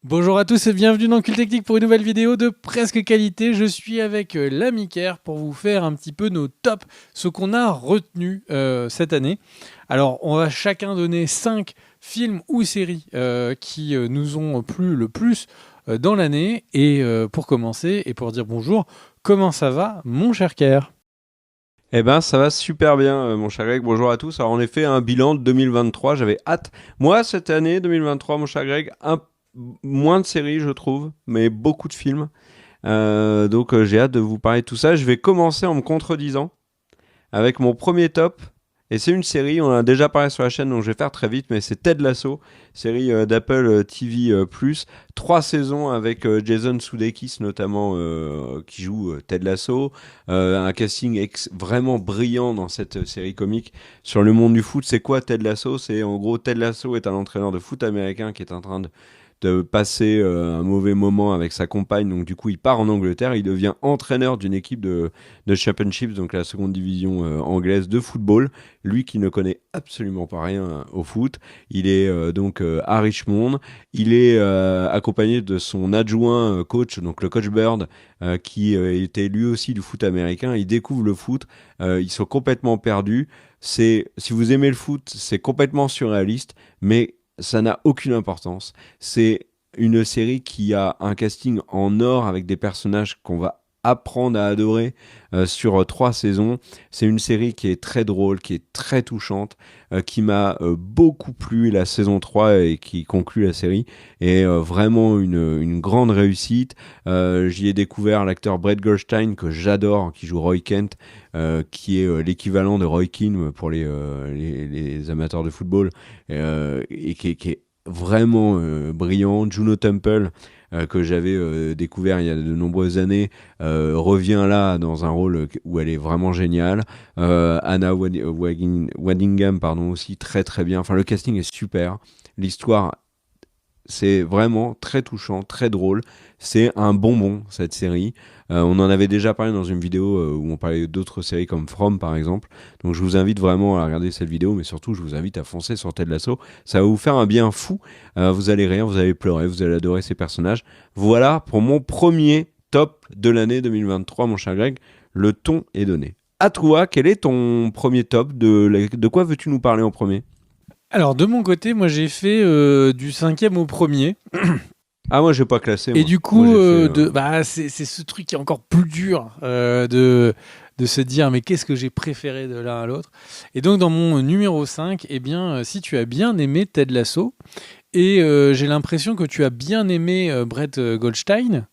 Bonjour à tous et bienvenue dans Cult Technique pour une nouvelle vidéo de presque qualité. Je suis avec l'ami Kerr pour vous faire un petit peu nos tops, ce qu'on a retenu cette année. Alors, on va chacun donner 5 films ou séries qui nous ont plu le plus dans l'année. Et pour commencer et pour dire bonjour, comment ça va, mon cher Kerr ? Eh ben, ça va super bien, mon cher Greg. Bonjour à tous. Alors, en effet, un bilan de 2023, j'avais hâte. Moi, cette année 2023, mon cher Greg, moins de séries, je trouve, mais beaucoup de films. Donc, j'ai hâte de vous parler de tout ça. Je vais commencer en me contredisant avec mon premier top. Et c'est une série, on en a déjà parlé sur la chaîne, donc je vais faire très vite, mais c'est Ted Lasso, série d'Apple TV+. 3 saisons avec Jason Sudeikis notamment, qui joue Ted Lasso. Un casting vraiment brillant dans cette série comique. Sur le monde du foot, c'est quoi Ted Lasso ? C'est en gros, Ted Lasso est un entraîneur de foot américain qui est en train de passer un mauvais moment avec sa compagne, donc du coup il part en Angleterre, il devient entraîneur d'une équipe de Championships, donc la seconde division anglaise de football, lui qui ne connaît absolument pas rien au foot. Il est donc à Richmond, il est accompagné de son adjoint coach, donc le coach Bird, qui était lui aussi du foot américain. Il découvre le foot, ils sont complètement perdus. Si vous aimez le foot, c'est complètement surréaliste, mais ça n'a aucune importance. C'est une série qui a un casting en or avec des personnages qu'on va apprendre à adorer sur 3 saisons. C'est une série qui est très drôle, qui est très touchante, qui m'a beaucoup plu la saison 3 et qui conclut la série. Et vraiment une grande réussite. J'y ai découvert l'acteur Brett Goldstein que j'adore, qui joue Roy Kent, qui est l'équivalent de Roy Keane pour les amateurs de football, et qui est vraiment brillant. Juno Temple, que j'avais découvert il y a de nombreuses années, revient là dans un rôle où elle est vraiment géniale. Anna Waddingham, pardon, aussi très très bien. Enfin, le casting est super. L'histoire, c'est vraiment très touchant, très drôle. C'est un bonbon, cette série. On en avait déjà parlé dans une vidéo où on parlait d'autres séries comme From, par exemple. Donc je vous invite vraiment à regarder cette vidéo, mais surtout je vous invite à foncer sur Ted Lasso. Ça va vous faire un bien fou. Vous allez rire, vous allez pleurer, vous allez adorer ces personnages. Voilà pour mon premier top de l'année 2023, mon cher Greg. Le ton est donné. À toi, quel est ton premier top ? De quoi veux-tu nous parler en premier ? Alors, de mon côté, moi j'ai fait du 5e au premier. Ah, moi, j'ai pas classé, Et moi. du Moi, coup, j'ai fait... c'est ce truc qui est encore plus dur de se dire mais qu'est-ce que j'ai préféré de l'un à l'autre. Et donc dans mon numéro 5, eh bien, si tu as bien aimé Ted Lasso, et j'ai l'impression que tu as bien aimé Brett Goldstein,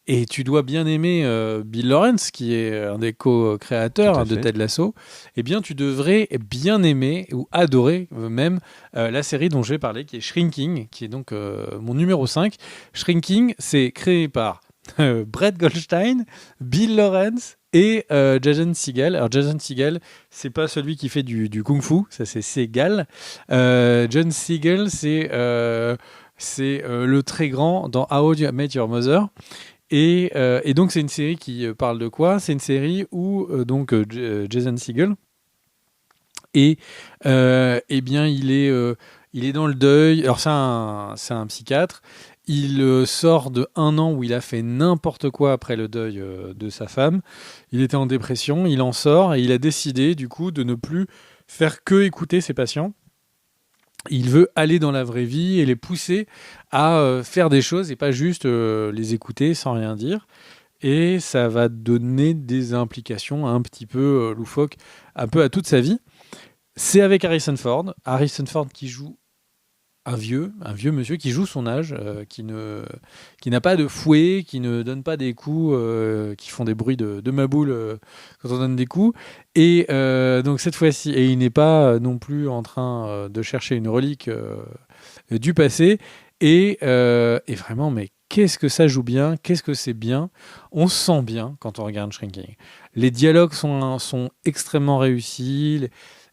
et tu dois bien aimer Bill Lawrence, qui est un des Tout co-créateurs à de fait. Ted Lasso, eh bien tu devrais bien aimer, ou adorer même, la série dont je vais parler, qui est Shrinking, qui est donc mon numéro 5. Shrinking, c'est créé par Brett Goldstein, Bill Lawrence et Jason Segel. Alors Jason Segel, c'est pas celui qui fait du kung-fu, ça c'est Segal. John Segel, c'est le très grand dans How I Met Your Mother. Et donc c'est une série qui parle de quoi ? C'est une série où Jason Segel et eh bien il est dans le deuil. Alors c'est un psychiatre. Il sort de 1 an où il a fait n'importe quoi après le deuil de sa femme. Il était en dépression, il en sort et il a décidé du coup de ne plus faire que écouter ses patients. Il veut aller dans la vraie vie et les pousser à faire des choses et pas juste les écouter sans rien dire. Et ça va donner des implications un petit peu loufoques, un peu à toute sa vie. C'est avec Harrison Ford. Harrison Ford qui joue un vieux monsieur qui joue son âge, qui n'a pas de fouet, qui ne donne pas des coups qui font des bruits de maboule quand on donne des coups. Et donc cette fois-ci, et il n'est pas non plus en train de chercher une relique du passé. Et vraiment, mais qu'est-ce que ça joue bien, qu'est-ce que c'est bien. On se sent bien quand on regarde Shrinking. Les dialogues sont extrêmement réussis.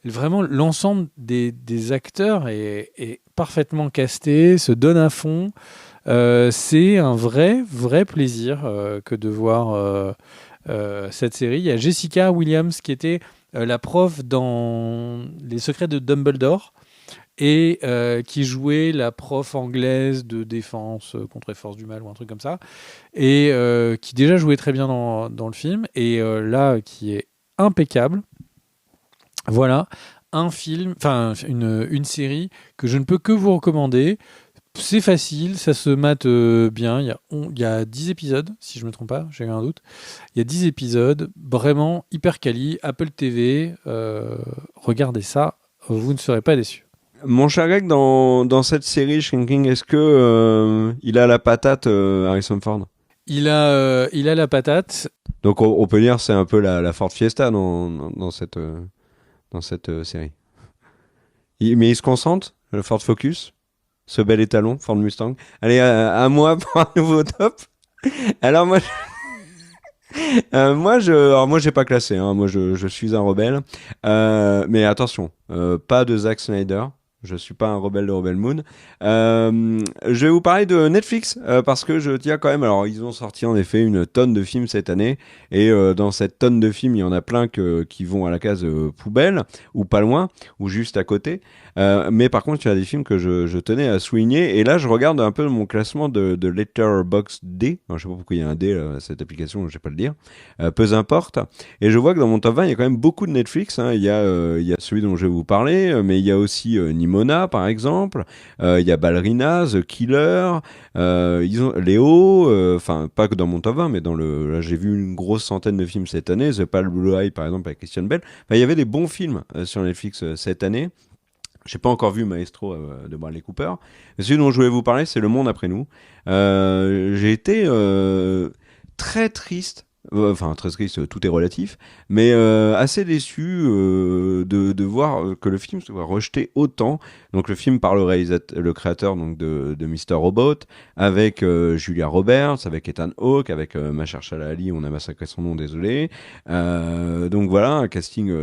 Vraiment, l'ensemble des acteurs est parfaitement casté, se donne à fond. C'est un vrai plaisir que de voir cette série. Il y a Jessica Williams qui était la prof dans Les Secrets de Dumbledore. et qui jouait la prof anglaise de défense contre les forces du mal ou un truc comme ça, et qui déjà jouait très bien dans le film, et là, qui est impeccable. Voilà, un film, enfin une série que je ne peux que vous recommander. C'est facile, ça se mate bien. Il y a 10 épisodes, si je ne me trompe pas, j'ai eu un doute. Il y a 10 épisodes, vraiment hyper quali. Apple TV, regardez ça, vous ne serez pas déçus. Mon cher Greg, dans cette série Shrinking, est-ce que il a la patate Harrison Ford? Il a la patate. Donc on peut dire c'est un peu la Ford Fiesta dans cette série. Mais il se concentre, le Ford Focus, ce bel étalon, Ford Mustang. Allez, à moi pour un nouveau top. Alors moi, moi j'ai pas classé. Hein. Moi je suis un rebelle. Mais attention, pas de Zack Snyder. Je suis pas un rebelle de Rebel Moon. Je vais vous parler de Netflix parce que je tiens quand même. Alors ils ont sorti en effet une tonne de films cette année et dans cette tonne de films il y en a plein qui vont à la case poubelle ou pas loin ou juste à côté. Mais par contre il y a des films que je tenais à souligner et là je regarde un peu mon classement de Letterboxd D. Alors, je sais pas pourquoi il y a un D là, cette application, je sais pas le dire. Peu importe. Et je vois que dans mon top 20 il y a quand même beaucoup de Netflix. Hein. Il y a celui dont je vais vous parler, mais il y a aussi Nimona par exemple, il y a Ballerina, The Killer, ils ont Léo, enfin pas que dans mon top 20, mais là j'ai vu une grosse centaine de films cette année, The Pale Blue Eye par exemple avec Christian Bale. Enfin, il y avait des bons films sur Netflix cette année. J'ai pas encore vu Maestro de Bradley Cooper. Mais celui dont je voulais vous parler, c'est Le Monde après nous. J'ai été très triste. Enfin, très triste, tout est relatif, mais assez déçu de voir que le film soit rejeté autant. Donc le film par le créateur donc de Mr. Robot, avec Julia Roberts, avec Ethan Hawke, avec Mahershala Ali, on a massacré son nom, désolé. Donc voilà, un casting,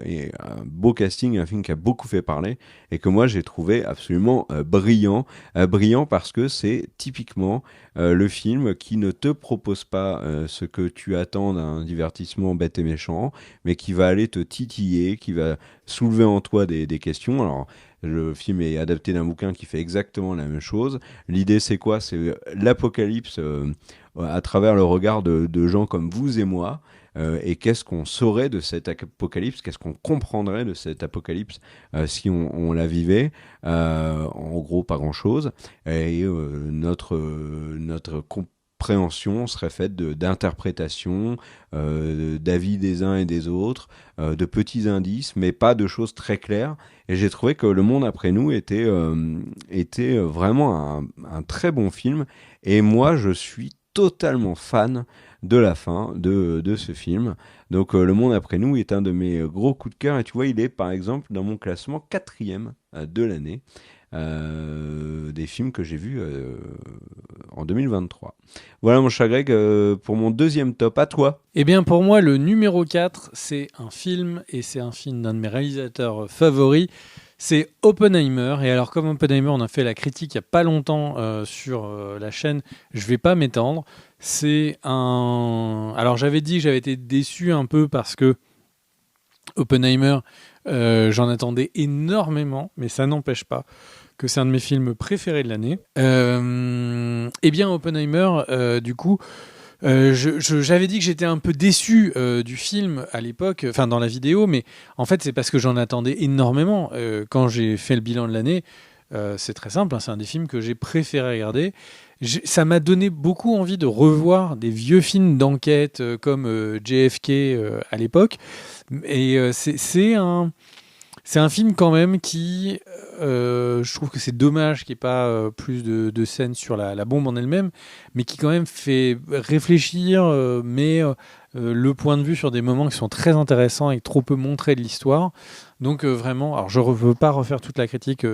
et un beau casting, un film qui a beaucoup fait parler et que moi j'ai trouvé absolument brillant. Brillant parce que c'est typiquement le film qui ne te propose pas ce que tu attends d'un divertissement bête et méchant, mais qui va aller te titiller, qui va soulever en toi des questions. Alors, le film est adapté d'un bouquin qui fait exactement la même chose. L'idée, c'est quoi? C'est l'apocalypse à travers le regard de gens comme vous et moi. Et qu'est-ce qu'on saurait de cet apocalypse? Qu'est-ce qu'on comprendrait de cet apocalypse si on la vivait? En gros, pas grand-chose. Et notre compréhension serait faite d'interprétations, d'avis des uns et des autres, de petits indices, mais pas de choses très claires. Et j'ai trouvé que Le Monde après nous était vraiment un très bon film. Et moi, je suis totalement fan de la fin de ce film. Donc Le Monde après nous est un de mes gros coups de cœur. Et tu vois, il est par exemple dans mon classement 4e de l'année. Des films que j'ai vus en 2023. Voilà mon cher Greg, pour mon deuxième top, à toi. Eh bien pour moi, le numéro 4, c'est un film, et c'est un film d'un de mes réalisateurs favoris. C'est Oppenheimer. Et alors, comme Oppenheimer, on a fait la critique il n'y a pas longtemps sur la chaîne, je ne vais pas m'étendre. C'est un... Alors, j'avais dit que j'avais été déçu un peu parce que Oppenheimer, j'en attendais énormément, mais ça n'empêche pas que c'est un de mes films préférés de l'année. Eh bien, Oppenheimer, du coup... j'avais dit que j'étais un peu déçu du film à l'époque, enfin dans la vidéo, mais en fait c'est parce que j'en attendais énormément. Quand j'ai fait le bilan de l'année, c'est très simple, hein, c'est un des films que j'ai préféré regarder. Ça m'a donné beaucoup envie de revoir des vieux films d'enquête comme JFK à l'époque. Et c'est un film quand même qui, je trouve que c'est dommage qu'il n'y ait pas plus de scènes sur la bombe en elle-même, mais qui quand même fait réfléchir, mais le point de vue sur des moments qui sont très intéressants et trop peu montrés de l'histoire. Donc vraiment, alors je ne veux pas refaire toute la critique,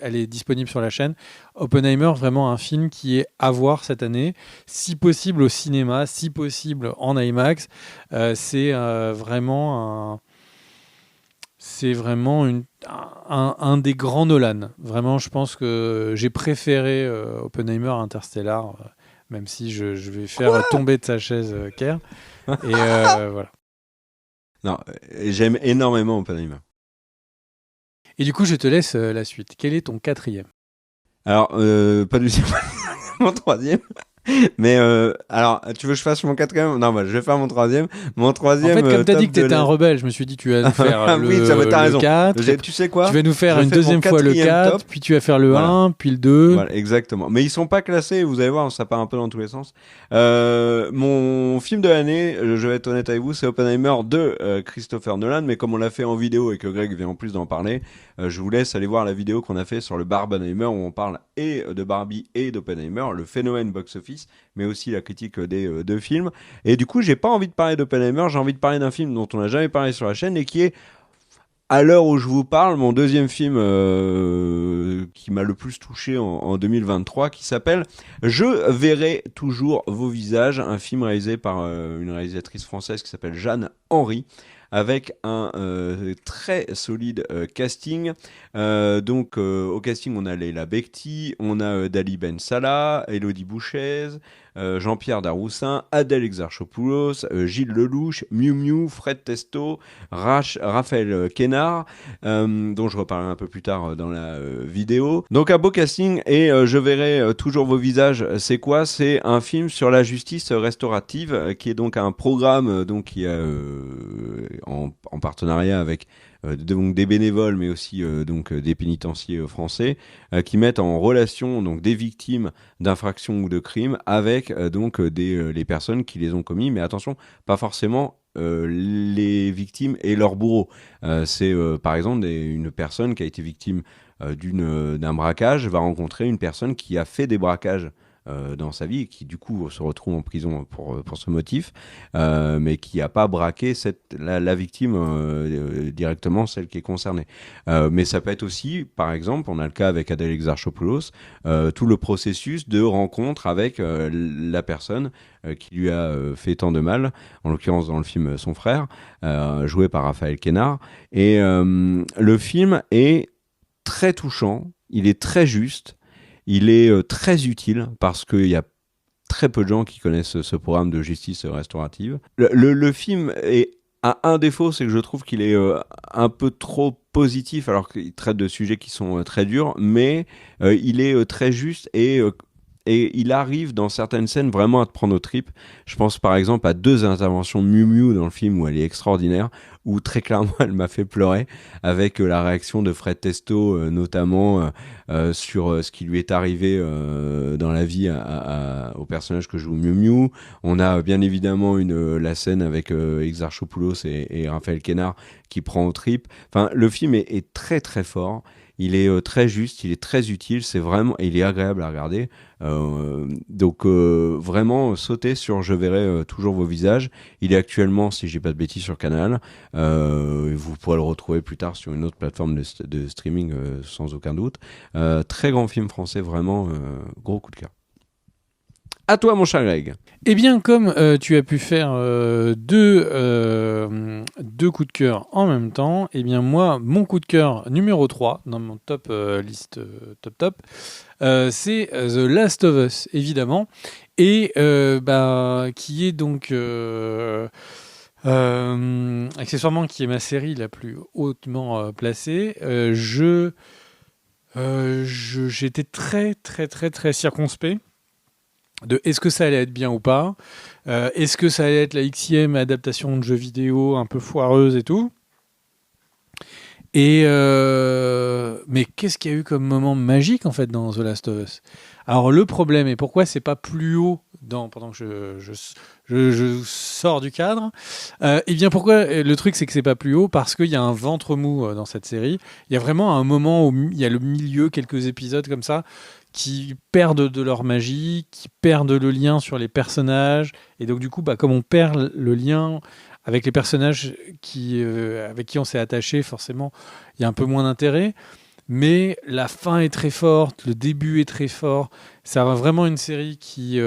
elle est disponible sur la chaîne. Oppenheimer, vraiment un film qui est à voir cette année, si possible au cinéma, si possible en IMAX. C'est vraiment un des grands Nolan. Vraiment, je pense que j'ai préféré Oppenheimer à Interstellar, même si je vais faire tomber de sa chaise Kerr. Et voilà. Non, j'aime énormément Oppenheimer. Et du coup, je te laisse la suite. Quel est ton quatrième? Alors, pas du tout. Mon troisième. Mais alors, tu veux que je fasse mon quatrième? Non, bah, je vais faire mon troisième. Mon En troisième fait, comme tu as dit top que tu de étais un la... rebelle, je me suis dit tu vas nous faire Oui, ça va, t'as le raison. 4, Tu sais tu quoi? vas nous faire Je une fais mon deuxième fois le quatrième 4, top. puis tu vas faire le Voilà. 1, puis le 2. Voilà, exactement. Mais ils sont pas classés, vous allez voir, ça part un peu dans tous les sens. Mon film de l'année, je vais être honnête avec vous, c'est Oppenheimer de Christopher Nolan, mais comme on l'a fait en vidéo et que Greg vient en plus d'en parler, je vous laisse aller voir la vidéo qu'on a fait sur le Barbenheimer où on parle et de Barbie et d'Oppenheimer, le phénomène box-office, mais aussi la critique des deux films. Et du coup, j'ai pas envie de parler d'Oppenheimer, j'ai envie de parler d'un film dont on n'a jamais parlé sur la chaîne et qui est à l'heure où je vous parle, mon deuxième film qui m'a le plus touché en 2023, qui s'appelle Je verrai toujours vos visages, un film réalisé par une réalisatrice française qui s'appelle Jeanne Henry, avec un très solide casting. Au casting, on a Leila Bekti, on a Dali Ben Salah, Elodie Bouchez, Jean-Pierre Daroussin, Adèle Exarchopoulos, Gilles Lelouch, Miu Miu, Fred Testo, Raphaël Kénard, dont je reparlerai un peu plus tard dans la vidéo. Donc un beau casting et je verrai toujours vos visages. C'est quoi? C'est un film sur la justice restaurative qui est donc un programme donc qui a en partenariat avec donc des bénévoles, mais aussi des pénitenciers français qui mettent en relation donc des victimes d'infractions ou de crimes avec les personnes qui les ont commis. Mais attention, pas forcément les victimes et leurs bourreaux. C'est par exemple une personne qui a été victime d'un braquage va rencontrer une personne qui a fait des braquages dans sa vie et qui du coup se retrouve en prison pour ce motif, mais qui n'a pas braqué la victime directement, celle qui est concernée. Mais ça peut être aussi, par exemple, on a le cas avec Adèle Exarchopoulos, tout le processus de rencontre avec la personne qui lui a fait tant de mal, en l'occurrence dans le film son frère, joué par Raphaël Kénard. Et le film est très touchant, il est très juste, il est très utile parce qu'il y a très peu de gens qui connaissent ce programme de justice restaurative. Le film a un défaut, c'est que je trouve qu'il est un peu trop positif alors qu'il traite de sujets qui sont très durs, mais il est très juste et il arrive dans certaines scènes vraiment à te prendre aux tripes. Je pense par exemple à 2 interventions de Miu Miu dans le film où elle est extraordinaire, où très clairement elle m'a fait pleurer avec la réaction de Fred Testo notamment sur ce qui lui est arrivé dans la vie au personnage que joue Miu Miu. On a bien évidemment la scène avec Exarchopoulos et Raphaël Kénard qui prend aux tripes. Enfin, le film est très très fort. Il est très juste, il est très utile, c'est vraiment, il est agréable à regarder. Vraiment, sautez sur Je verrai toujours vos visages. Il est actuellement, si je dis pas de bêtises, sur Canal. Vous pourrez le retrouver plus tard sur une autre plateforme de streaming, sans aucun doute. Très grand film français, vraiment, gros coup de cœur. À toi, mon cher Greg. Eh bien, comme tu as pu faire deux coups de cœur en même temps, eh bien moi, mon coup de cœur numéro 3 dans mon top liste top, c'est The Last of Us, évidemment, et qui est donc accessoirement qui est ma série la plus hautement placée. J'étais très très très très circonspect de est-ce que ça allait être bien ou pas, est-ce que ça allait être la Xème adaptation de jeux vidéo un peu foireuse et tout. Et mais qu'est-ce qu'il y a eu comme moment magique en fait dans The Last of Us? Alors le problème et pourquoi c'est pas plus haut pendant que je sors du cadre, et bien pourquoi le truc c'est que c'est pas plus haut parce qu'il y a un ventre mou dans cette série. Il y a vraiment un moment où il y a le milieu, quelques épisodes comme ça qui perdent de leur magie, qui perdent le lien sur les personnages, et donc du coup, comme on perd le lien avec les personnages avec qui on s'est attaché, forcément, il y a un peu moins d'intérêt. Mais la fin est très forte, le début est très fort. C'est vraiment une série qui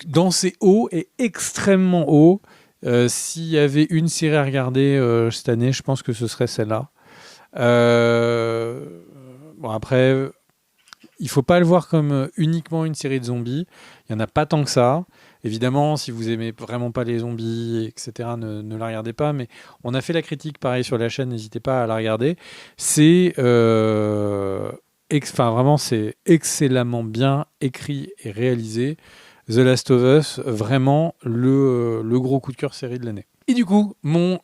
dans ses hauts, est extrêmement haut. S'il y avait une série à regarder cette année, je pense que ce serait celle-là. Bon, après, il faut pas le voir comme uniquement une série de zombies. Il y en a pas tant que ça. Évidemment, si vous aimez vraiment pas les zombies, etc., ne la regardez pas. Mais on a fait la critique, pareil, sur la chaîne. N'hésitez pas à la regarder. C'est vraiment, c'est excellemment bien écrit et réalisé. The Last of Us, vraiment le gros coup de cœur série de l'année. Et du coup, mon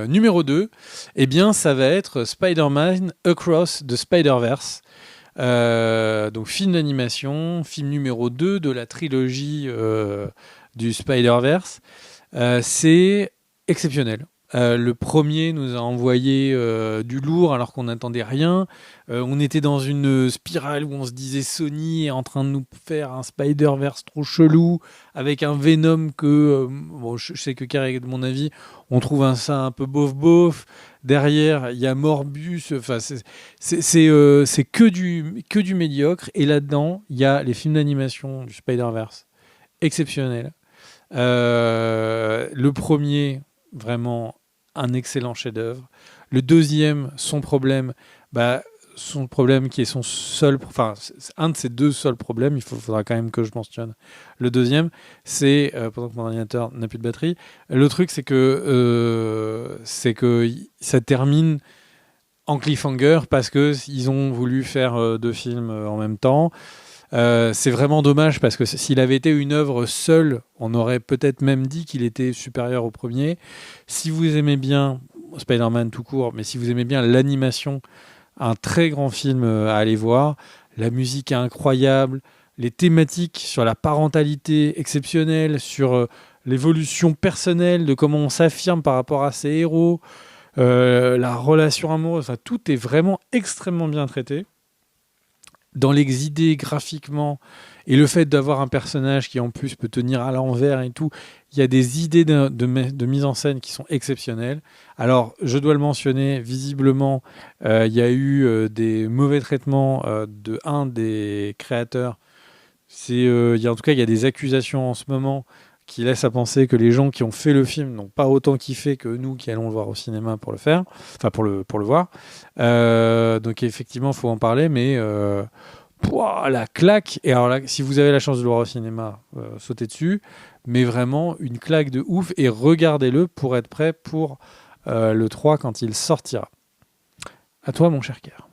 numéro 2, eh bien, ça va être Spider-Man Across the Spider-Verse. Donc film d'animation, film numéro 2 de la trilogie du Spider-Verse. C'est exceptionnel. Le premier nous a envoyé du lourd alors qu'on n'attendait rien. On était dans une spirale où on se disait Sony est en train de nous faire un Spider-Verse trop chelou avec un Venom que, bon, je sais que Carré, de mon avis, on trouve ça un peu bof-bof. Derrière, il y a Morbus. Enfin, c'est que du médiocre. Et là-dedans, il y a les films d'animation du Spider-Verse exceptionnels. Le premier, vraiment un excellent chef-d'œuvre. Le deuxième, son problème qui est son seul, enfin, c'est un de ses deux seuls problèmes, faudra quand même que je mentionne. Le deuxième, c'est, pendant que mon ordinateur n'a plus de batterie, le truc c'est que ça termine en cliffhanger parce qu'ils ont voulu faire deux films en même temps. C'est vraiment dommage parce que s'il avait été une œuvre seule, on aurait peut-être même dit qu'il était supérieur au premier. Si vous aimez bien Spider-Man tout court, mais si vous aimez bien l'animation, un très grand film à aller voir. La musique est incroyable, les thématiques sur la parentalité exceptionnelles, sur l'évolution personnelle, de comment on s'affirme par rapport à ses héros, la relation amoureuse, enfin, tout est vraiment extrêmement bien traité. Dans les idées graphiquement et le fait d'avoir un personnage qui en plus peut tenir à l'envers et tout, il y a des idées de mise en scène qui sont exceptionnelles. Alors, je dois le mentionner, visiblement, il y a eu des mauvais traitements de un des créateurs. En tout cas, il y a des accusations en ce moment qui laissent à penser que les gens qui ont fait le film n'ont pas autant kiffé que nous qui allons le voir au cinéma pour le faire, enfin pour le voir. Donc effectivement, il faut en parler, mais la claque. Et alors là, si vous avez la chance de le voir au cinéma, sautez dessus. Mais vraiment, une claque de ouf. Et regardez-le pour être prêt pour le 3 quand il sortira. À toi, mon cher Kerr.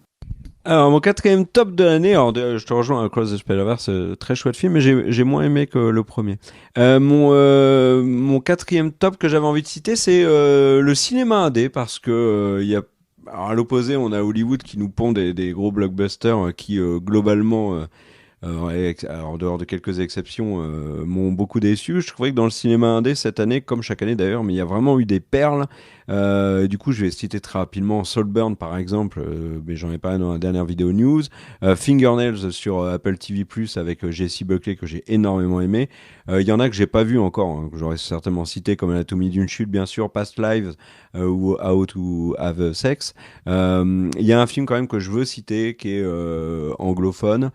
Alors, mon quatrième top de l'année, alors je te rejoins, Across the Spider-Verse, très chouette film, mais j'ai moins aimé que le premier. Mon quatrième top que j'avais envie de citer, c'est le cinéma indé, parce que il y a, alors à l'opposé, on a Hollywood qui nous pond des gros blockbusters qui, globalement, en dehors de quelques exceptions, m'ont beaucoup déçu. Je trouvais que dans le cinéma indé cette année, comme chaque année d'ailleurs, mais il y a vraiment eu des perles. Du coup, je vais citer très rapidement Saltburn par exemple, mais j'en ai parlé dans la dernière vidéo news. Fingernails sur Apple TV+ avec Jessie Buckley que j'ai énormément aimé. Il y en a que j'ai pas vu encore, hein, que j'aurais certainement cité comme Anatomie d'une chute bien sûr, Past Lives ou How to Have Sex. Il y a un film quand même que je veux citer qui est anglophone.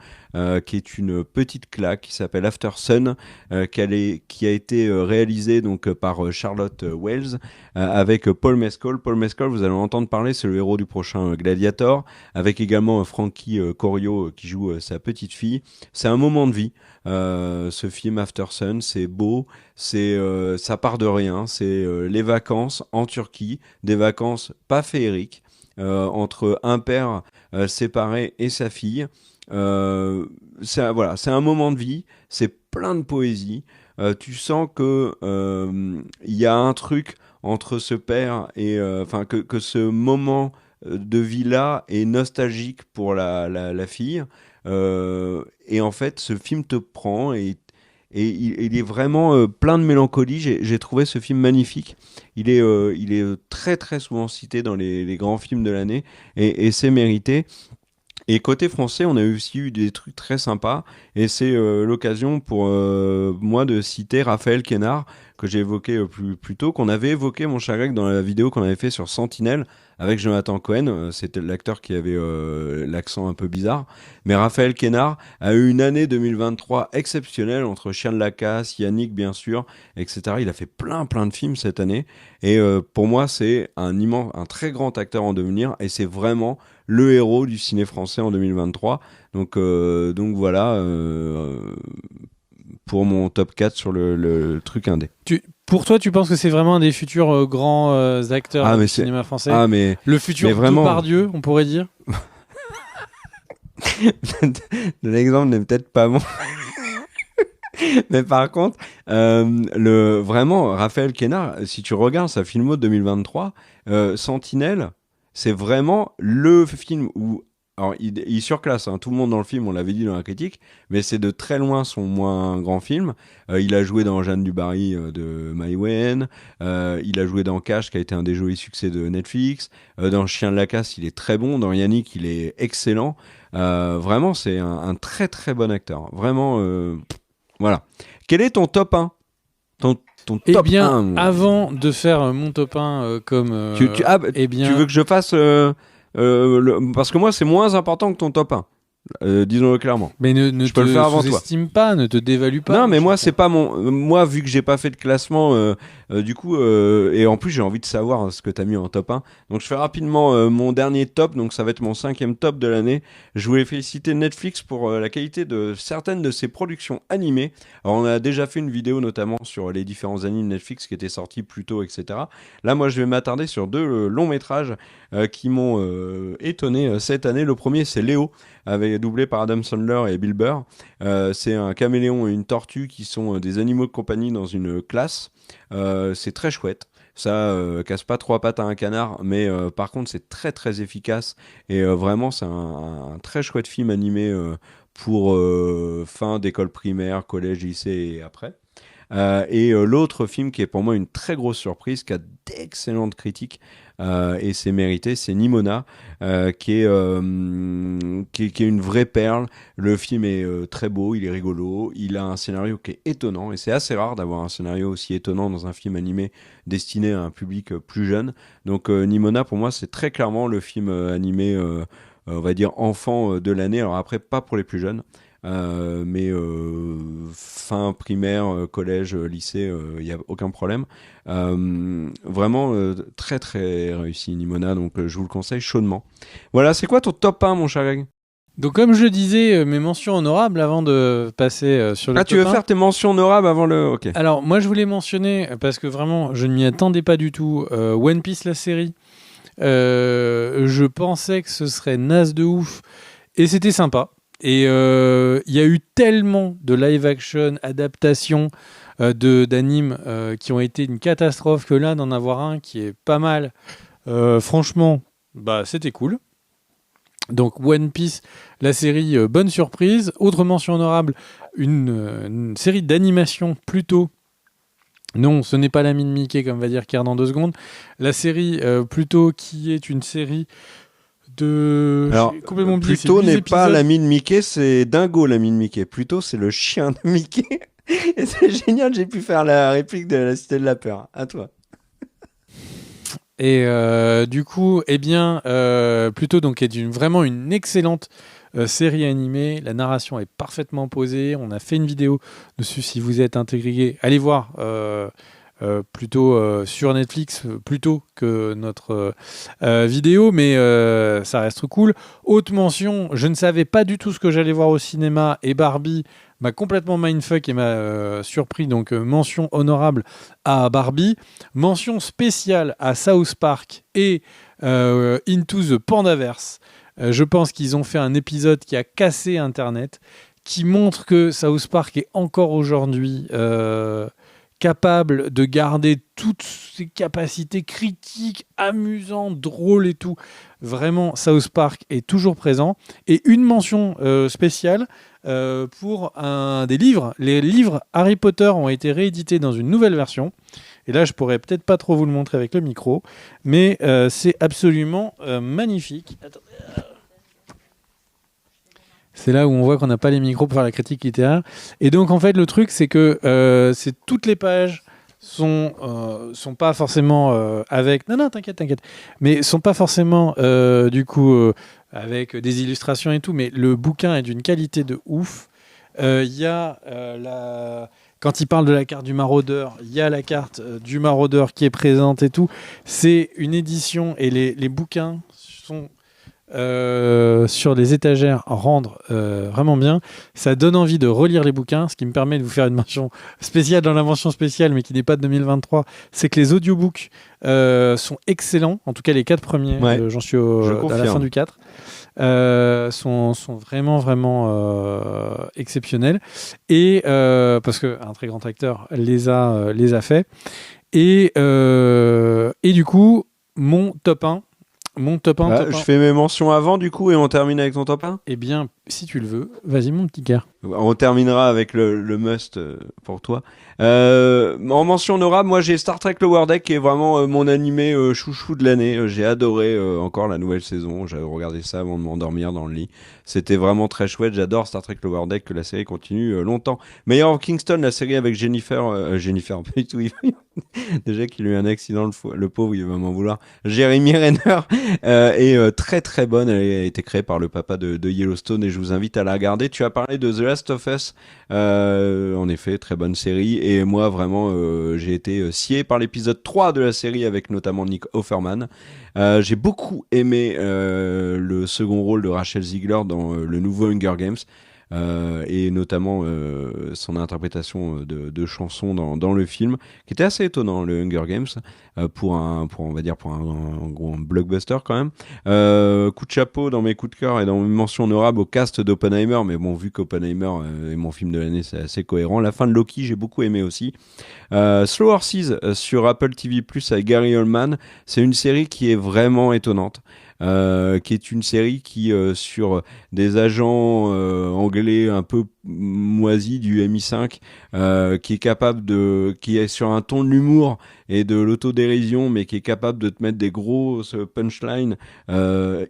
Qui est une petite claque qui s'appelle After Sun, qui a été réalisée donc par Charlotte Wells avec Paul Mescal. Paul Mescal, vous allez en entendre parler, c'est le héros du prochain Gladiator, avec également Frankie Corio qui joue sa petite fille. C'est un moment de vie. Ce film After Sun, c'est beau, ça part de rien, c'est les vacances en Turquie, des vacances pas féeriques, entre un père séparé et sa fille. C'est un moment de vie, c'est plein de poésie. Tu sens que il y a un truc entre ce père et que ce moment de vie là est nostalgique pour la fille. Et en fait, ce film te prend et il est vraiment plein de mélancolie. J'ai trouvé ce film magnifique. Il est très très souvent cité dans les grands films de l'année et c'est mérité. Et côté français, on a aussi eu des trucs très sympas, et c'est l'occasion pour moi de citer Raphaël Quénard, que j'ai évoqué plus tôt, qu'on avait évoqué, mon cher Greg, dans la vidéo qu'on avait fait sur Sentinelle, avec Jonathan Cohen, c'était l'acteur qui avait l'accent un peu bizarre, mais Raphaël Quénard a eu une année 2023 exceptionnelle, entre Chien de la Casse, Yannick bien sûr, etc. Il a fait plein de films cette année, et pour moi c'est un très grand acteur en devenir, et c'est vraiment le héros du ciné français en 2023. Donc voilà, pour mon top 4 sur le truc indé. Pour toi, tu penses que c'est vraiment un des futurs grands acteurs du cinéma français? Le futur Depardieu, on pourrait dire. L'exemple n'est peut-être pas bon. Mais par contre, vraiment, Raphaël Quénard, si tu regardes sa filmo de 2023, Sentinelle, c'est vraiment le film où... Alors, il surclasse, hein, tout le monde dans le film, on l'avait dit dans la critique, mais c'est de très loin son moins grand film. Il a joué dans Jeanne du Barry de Mai Wen, il a joué dans Cash, qui a été un des jolis succès de Netflix. Dans Chien de la Casse, il est très bon. Dans Yannick, il est excellent. Vraiment, c'est un très très bon acteur. Vraiment, voilà. Quel est ton top 1 ton top 1 avant de faire mon top 1 comme... tu veux que je fasse... parce que moi, c'est moins important que ton top 1. Disons-le clairement. Mais je peux le faire avant toi. Ne te sous-estime pas, ne te dévalue pas. Non, mais moi, c'est pas mon. Moi, vu que j'ai pas fait de classement, du coup, et en plus, j'ai envie de savoir ce que t'as mis en top 1. Donc, je fais rapidement mon dernier top. Donc, ça va être mon 5e top de l'année. Je voulais féliciter Netflix pour la qualité de certaines de ses productions animées. Alors, on a déjà fait une vidéo notamment sur les différents animes Netflix qui étaient sortis plus tôt, etc. Là, moi, je vais m'attarder sur 2 longs métrages qui m'ont étonné cette année. Le premier, c'est Léo, doublé par Adam Sandler et Bill Burr. C'est un caméléon et une tortue qui sont des animaux de compagnie dans une classe. C'est très chouette. Ça casse pas 3 pattes à un canard, mais par contre c'est très très efficace et vraiment c'est un très chouette film animé pour fin d'école primaire, collège, lycée et après. Et l'autre film qui est pour moi une très grosse surprise, qui a d'excellentes critiques et c'est mérité, c'est Nimona, qui est une vraie perle. Le film est très beau, il est rigolo, il a un scénario qui est étonnant et c'est assez rare d'avoir un scénario aussi étonnant dans un film animé destiné à un public plus jeune. Donc Nimona pour moi c'est très clairement le film animé on va dire enfant de l'année. Alors après pas pour les plus jeunes. Mais fin primaire, collège, lycée, il n'y a aucun problème. Vraiment très très réussi Nimona, donc je vous le conseille chaudement. Voilà, c'est quoi ton top 1 mon cher Greg ? Donc comme je le disais, mes mentions honorables avant de passer sur le top 1. Ah, tu veux faire tes mentions honorables avant le... Ok. Alors moi je voulais mentionner, parce que vraiment je ne m'y attendais pas du tout, One Piece la série. Je pensais que ce serait naze de ouf et c'était sympa. Et il y a eu tellement de live-action, adaptations d'animes qui ont été une catastrophe que là, d'en avoir un qui est pas mal, franchement, bah, c'était cool. Donc One Piece, la série, bonne surprise. Autre mention honorable, une série d'animation plutôt... Non, ce n'est pas l'ami de Mickey, comme va dire Kier dans 2 secondes. La série, plutôt, qui est une série... Alors, Pluto n'est pas l'ami de Mickey, c'est Dingo l'ami de Mickey. Pluto, c'est le chien de Mickey. Et c'est génial, j'ai pu faire la réplique de la Cité de la Peur. À toi. Et du coup, eh bien, Pluto donc, est vraiment une excellente série animée. La narration est parfaitement posée. On a fait une vidéo dessus si vous êtes intrigué. Allez voir. Plutôt sur Netflix plutôt que notre vidéo, mais ça reste cool. Haute mention, je ne savais pas du tout ce que j'allais voir au cinéma et Barbie m'a complètement mindfuck et m'a surpris, donc mention honorable à Barbie, mention spéciale à South Park et Into the Pandaverse. Je pense qu'ils ont fait un épisode qui a cassé Internet, qui montre que South Park est encore aujourd'hui capable de garder toutes ses capacités critiques, amusantes, drôles et tout. Vraiment, South Park est toujours présent. Et une mention spéciale pour un des livres. Les livres Harry Potter ont été réédités dans une nouvelle version. Et là, je pourrais peut-être pas trop vous le montrer avec le micro, mais c'est absolument magnifique. Attendez. C'est là où on voit qu'on n'a pas les micros pour faire la critique littéraire. Et donc, en fait, le truc, c'est que toutes les pages sont pas forcément avec... Non, t'inquiète. Mais sont pas forcément, avec des illustrations et tout. Mais le bouquin est d'une qualité de ouf. Il y a Quand il parle de la carte du maraudeur, il y a la carte du maraudeur qui est présente et tout. C'est une édition et les bouquins sont... sur les étagères rendent vraiment bien. Ça donne envie de relire les bouquins, ce qui me permet de vous faire une mention spéciale dans la mention spéciale, mais qui n'est pas de 2023. C'est que les audiobooks sont excellents, en tout cas les 4 premiers, j'en suis à la fin du 4. Sont vraiment exceptionnels, et parce qu'un très grand acteur les a fait, et du coup mon top 1. Top 1. Je fais mes mentions avant du coup et on termine avec ton top 1. Eh bien, si tu le veux, vas-y mon petit gars. On terminera avec le must pour toi. En mention honorable, moi j'ai Star Trek Lower Deck qui est vraiment mon animé chouchou de l'année. J'ai adoré encore la nouvelle saison. J'avais regardé ça avant de m'endormir dans le lit. C'était vraiment très chouette. J'adore Star Trek Lower Deck, que la série continue longtemps. Mayor of Kingston, la série avec Jennifer, déjà qu'il a eu un accident, le pauvre, il va m'en vouloir. Jeremy Renner est très très bonne. Elle a été créée par le papa de Yellowstone et je vous invite à la regarder. Tu as parlé de The Last of Us, en effet, très bonne série. Et moi, vraiment, j'ai été scié par l'épisode 3 de la série avec notamment Nick Offerman. J'ai beaucoup aimé le second rôle de Rachel Ziegler dans le nouveau Hunger Games. Et notamment son interprétation de chansons dans le film, qui était assez étonnant, le Hunger Games, pour un gros blockbuster quand même. Coup de chapeau dans mes coups de cœur et dans mes mentions honorables au cast d'Oppenheimer, mais bon, vu qu'Oppenheimer est mon film de l'année, c'est assez cohérent. La fin de Loki, j'ai beaucoup aimé aussi. Slow Horses sur Apple TV+, avec Gary Oldman, c'est une série qui est vraiment étonnante. Qui est une série qui sur des agents anglais un peu moisis du MI5, qui est sur un ton de l'humour et de l'autodérision, mais qui est capable de te mettre des grosses punchlines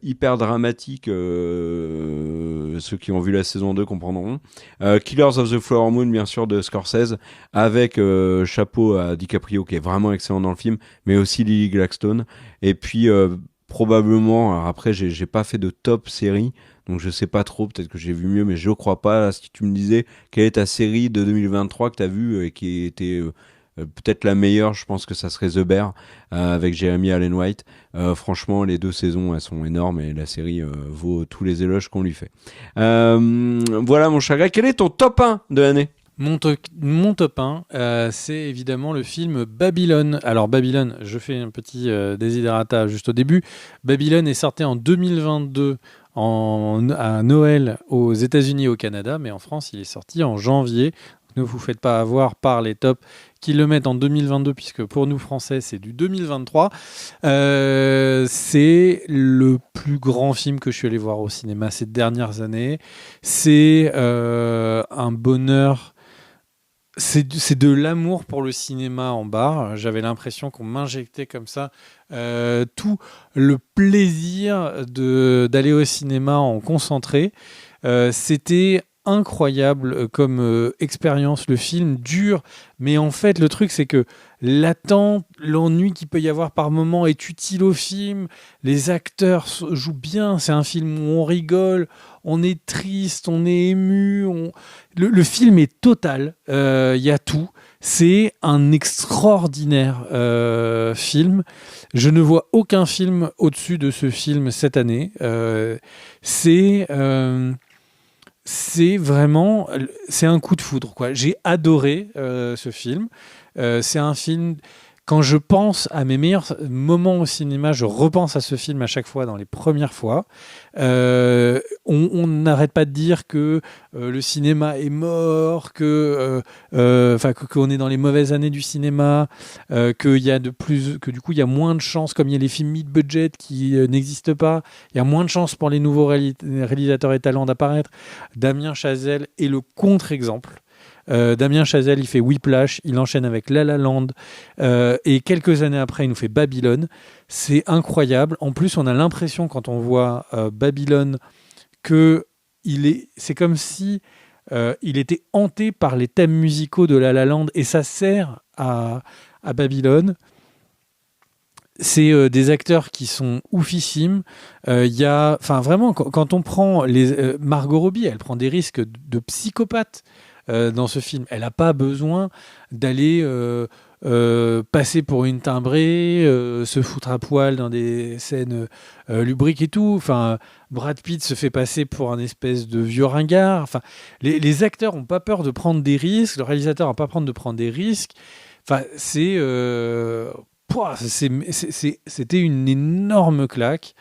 hyper dramatiques. Ceux qui ont vu la saison 2 comprendront. Killers of the Flower Moon, bien sûr, de Scorsese, avec chapeau à DiCaprio qui est vraiment excellent dans le film, mais aussi Lily Gladstone. Et puis probablement, alors après j'ai pas fait de top série, donc je sais pas trop, peut-être que j'ai vu mieux, mais je crois pas. Là, si tu me disais quelle est ta série de 2023 que t'as vue et qui était peut-être la meilleure, je pense que ça serait The Bear avec Jeremy Allen White. Franchement, les 2 saisons elles sont énormes et la série vaut tous les éloges qu'on lui fait. Voilà mon cher gars, quel est ton top 1 de l'année? Mon top 1, c'est évidemment le film Babylone. Alors Babylone, je fais un petit desiderata juste au début. Babylone est sorti en 2022 à Noël aux États-Unis et au Canada, mais en France, il est sorti en janvier. Ne vous faites pas avoir par les tops qui le mettent en 2022, puisque pour nous Français, c'est du 2023. C'est le plus grand film que je suis allé voir au cinéma ces dernières années. C'est un bonheur. C'est de l'amour pour le cinéma en barre. J'avais l'impression qu'on m'injectait comme ça tout le plaisir d'aller au cinéma en concentré. C'était incroyable comme expérience. Le film dure, mais en fait le truc c'est que l'attente, l'ennui qu'il peut y avoir par moment est utile au film. Les acteurs jouent bien. C'est un film où on rigole, on est triste, on est ému. Le film est total. Y a tout. C'est un extraordinaire film. Je ne vois aucun film au-dessus de ce film cette année. C'est vraiment, c'est un coup de foudre, quoi. J'ai adoré ce film. C'est un film. Quand je pense à mes meilleurs moments au cinéma, je repense à ce film à chaque fois dans les premières fois. On n'arrête pas de dire que le cinéma est mort, qu'on est dans les mauvaises années du cinéma, que du coup il y a moins de chances, comme il y a les films mid-budget qui n'existent pas, il y a moins de chances pour les nouveaux réalisateurs et talents d'apparaître. Damien Chazelle est le contre-exemple. Damien Chazelle, il fait Whiplash, il enchaîne avec La La Land, et quelques années après, il nous fait Babylone. C'est incroyable. En plus, on a l'impression, quand on voit Babylone, c'est comme si il était hanté par les thèmes musicaux de La La Land, et ça sert à Babylone. C'est des acteurs qui sont oufissimes. Vraiment, quand on prend Margot Robbie, elle prend des risques de psychopathe dans ce film. Elle n'a pas besoin d'aller passer pour une timbrée, se foutre à poil dans des scènes lubriques et tout. Enfin, Brad Pitt se fait passer pour un espèce de vieux ringard. Enfin, les acteurs n'ont pas peur de prendre des risques, le réalisateur n'a pas peur de prendre des risques. Enfin, c'était une énorme claque.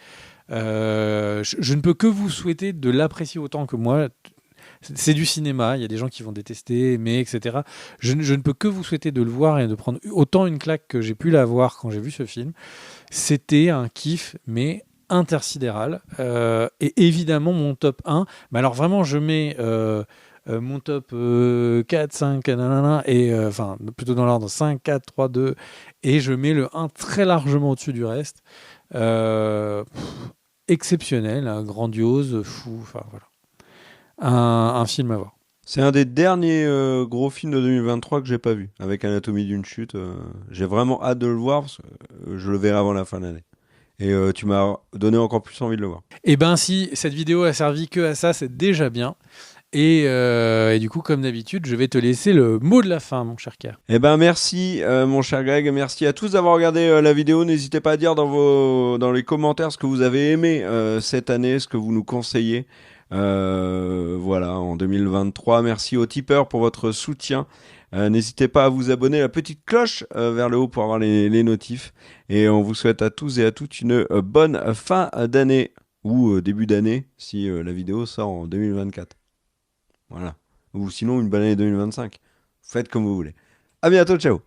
Je ne peux que vous souhaiter de l'apprécier autant que moi. C'est du cinéma, il y a des gens qui vont détester, aimer, etc. Je ne peux que vous souhaiter de le voir et de prendre autant une claque que j'ai pu l'avoir quand j'ai vu ce film. C'était un kiff, mais intersidéral. Et évidemment, mon top 1. Mais alors vraiment, je mets mon top 4, 5, nanana, et enfin, plutôt dans l'ordre 5, 4, 3, 2. Et je mets le 1 très largement au-dessus du reste. Exceptionnel, hein, grandiose, fou, enfin voilà. Un film à voir. C'est un des derniers gros films de 2023 que j'ai pas vu, avec Anatomie d'une chute. J'ai vraiment hâte de le voir, parce que je le verrai avant la fin de l'année. Et tu m'as donné encore plus envie de le voir. Et ben si cette vidéo a servi que à ça, c'est déjà bien. Et du coup, comme d'habitude, je vais te laisser le mot de la fin, mon cher Kerr. Eh ben merci mon cher Greg, merci à tous d'avoir regardé la vidéo. N'hésitez pas à dire dans les commentaires ce que vous avez aimé cette année, ce que vous nous conseillez. Voilà, en 2023. Merci aux tipeurs pour votre soutien. N'hésitez pas à vous abonner à la petite cloche vers le haut pour avoir les notifs. Et on vous souhaite à tous et à toutes une bonne fin d'année ou début d'année si la vidéo sort en 2024. Voilà. Ou sinon une bonne année 2025. Faites comme vous voulez. À bientôt, ciao.